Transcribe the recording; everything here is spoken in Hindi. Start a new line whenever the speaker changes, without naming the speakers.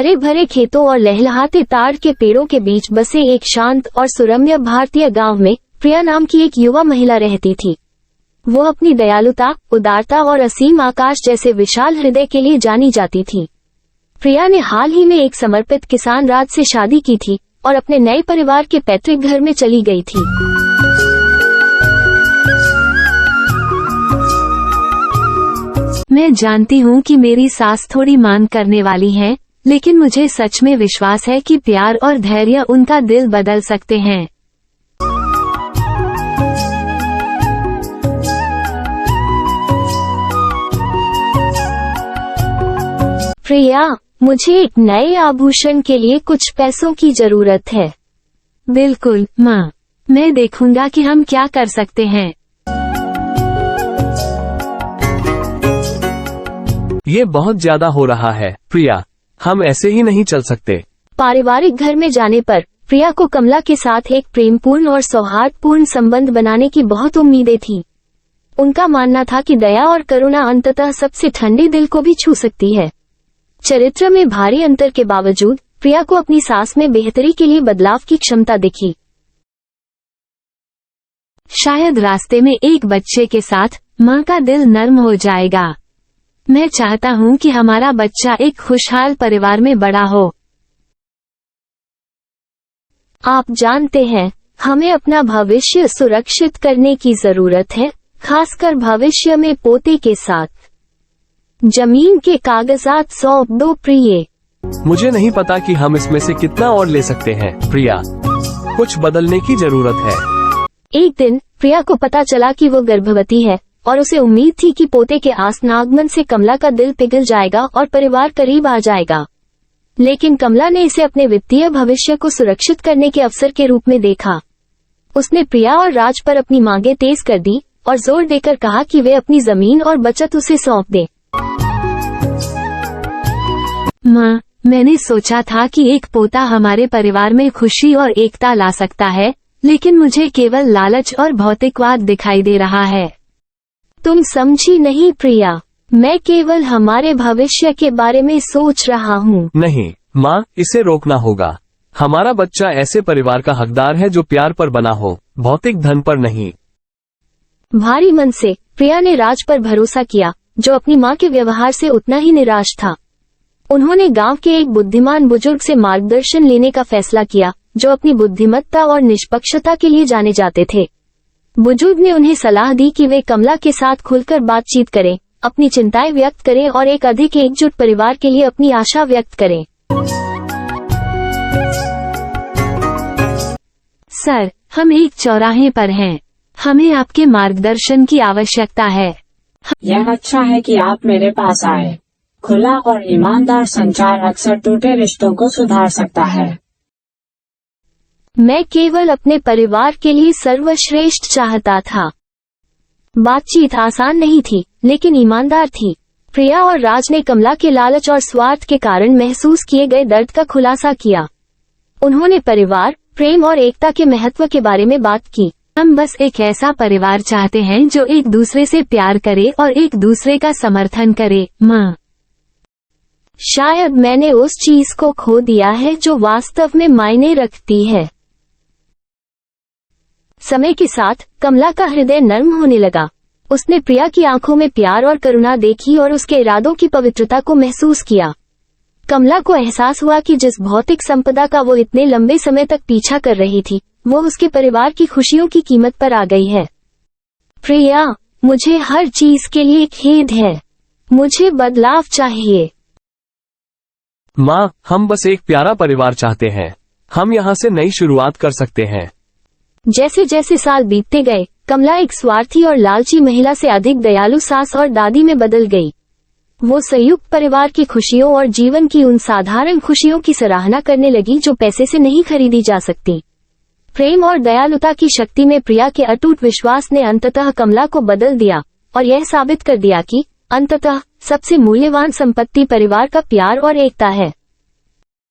हरे भरे खेतों और लहलहाते ताड़ के पेड़ों के बीच बसे एक शांत और सुरम्य भारतीय गांव में प्रिया नाम की एक युवा महिला रहती थी। वो अपनी दयालुता, उदारता और असीम आकाश जैसे विशाल हृदय के लिए जानी जाती थी। प्रिया ने हाल ही में एक समर्पित किसान राज से शादी की थी और अपने नए परिवार के पैतृक घर में चली गई थी।
मैं जानती हूँ कि मेरी सास थोड़ी मान करने वाली है, लेकिन मुझे सच में विश्वास है कि प्यार और धैर्य उनका दिल बदल सकते हैं।
प्रिया, मुझे एक नए आभूषण के लिए कुछ पैसों की जरूरत है।
बिल्कुल माँ, मैं देखूंगा कि हम क्या कर सकते हैं।
ये बहुत ज्यादा हो रहा है प्रिया, हम ऐसे ही नहीं चल सकते।
पारिवारिक घर में जाने पर प्रिया को कमला के साथ एक प्रेमपूर्ण और सौहार्दपूर्ण संबंध बनाने की बहुत उम्मीदें थीं। उनका मानना था कि दया और करुणा अंततः सबसे ठंडे दिल को भी छू सकती है। चरित्र में भारी अंतर के बावजूद प्रिया को अपनी सास में बेहतरी के लिए बदलाव की क्षमता दिखी।
शायद रास्ते में एक बच्चे के साथ माँ का दिल नर्म हो जाएगा। मैं चाहता हूँ कि हमारा बच्चा एक खुशहाल परिवार में बड़ा हो।
आप जानते हैं, हमें अपना भविष्य सुरक्षित करने की जरूरत है, खासकर भविष्य में पोते के साथ। जमीन के कागजात सौंप दो प्रिय।
मुझे नहीं पता कि हम इसमें से कितना और ले सकते हैं प्रिया, कुछ बदलने की जरूरत है।
एक दिन प्रिया को पता चला कि वो गर्भवती है और उसे उम्मीद थी कि पोते के आगमन से कमला का दिल पिघल जाएगा और परिवार करीब आ जाएगा। लेकिन कमला ने इसे अपने वित्तीय भविष्य को सुरक्षित करने के अवसर के रूप में देखा। उसने प्रिया और राज पर अपनी मांगें तेज कर दी और जोर देकर कहा कि वे अपनी जमीन और बचत उसे सौंप दें।
माँ, मैंने सोचा था कि एक पोता हमारे परिवार में खुशी और एकता ला सकता है, लेकिन मुझे केवल लालच और भौतिकवाद दिखाई दे रहा है।
तुम समझी नहीं प्रिया, मैं केवल हमारे भविष्य के बारे में सोच रहा हूँ।
नहीं माँ, इसे रोकना होगा। हमारा बच्चा ऐसे परिवार का हकदार है जो प्यार पर बना हो, भौतिक धन पर नहीं।
भारी मन से प्रिया ने राज पर भरोसा किया, जो अपनी माँ के व्यवहार से उतना ही निराश था। उन्होंने गांव के एक बुद्धिमान बुजुर्ग से मार्गदर्शन लेने का फैसला किया, जो अपनी बुद्धिमत्ता और निष्पक्षता के लिए जाने जाते थे। बुजुर्ग ने उन्हें सलाह दी कि वे कमला के साथ खुलकर बातचीत करें, अपनी चिंताएं व्यक्त करें और एक अधिक एकजुट परिवार के लिए अपनी आशा व्यक्त करें।
सर, हम एक चौराहे पर हैं। हमें आपके मार्गदर्शन की आवश्यकता है।
यह अच्छा है कि आप मेरे पास आए। खुला और ईमानदार संचार अक्सर टूटे रिश्तों को सुधार सकता है।
मैं केवल अपने परिवार के लिए सर्वश्रेष्ठ चाहता था। बातचीत आसान नहीं थी, लेकिन ईमानदार थी। प्रिया और राज ने कमला के लालच और स्वार्थ के कारण महसूस किए गए दर्द का खुलासा किया। उन्होंने परिवार, प्रेम और एकता के महत्व के बारे में बात की।
हम बस एक ऐसा परिवार चाहते हैं जो एक दूसरे से प्यार करे और एक दूसरे का समर्थन करे। माँ,
शायद मैंने उस चीज को खो दिया है जो वास्तव में मायने रखती है। समय के साथ कमला का हृदय नर्म होने लगा। उसने प्रिया की आंखों में प्यार और करुणा देखी और उसके इरादों की पवित्रता को महसूस किया। कमला को एहसास हुआ कि जिस भौतिक संपदा का वो इतने लंबे समय तक पीछा कर रही थी, वो उसके परिवार की खुशियों की कीमत पर आ गई है। प्रिया, मुझे हर चीज के लिए खेद है। मुझे बदलाव चाहिए।
माँ, हम बस एक प्यारा परिवार चाहते हैं। हम यहाँ से नई शुरुआत कर सकते हैं।
जैसे जैसे साल बीतते गए, कमला एक स्वार्थी और लालची महिला से अधिक दयालु सास और दादी में बदल गई। वो संयुक्त परिवार की खुशियों और जीवन की उन साधारण खुशियों की सराहना करने लगी जो पैसे से नहीं खरीदी जा सकती। प्रेम और दयालुता की शक्ति में प्रिया के अटूट विश्वास ने अंततः कमला को बदल दिया और यह साबित कर दिया कि अंततः सबसे मूल्यवान संपत्ति परिवार का प्यार और एकता है।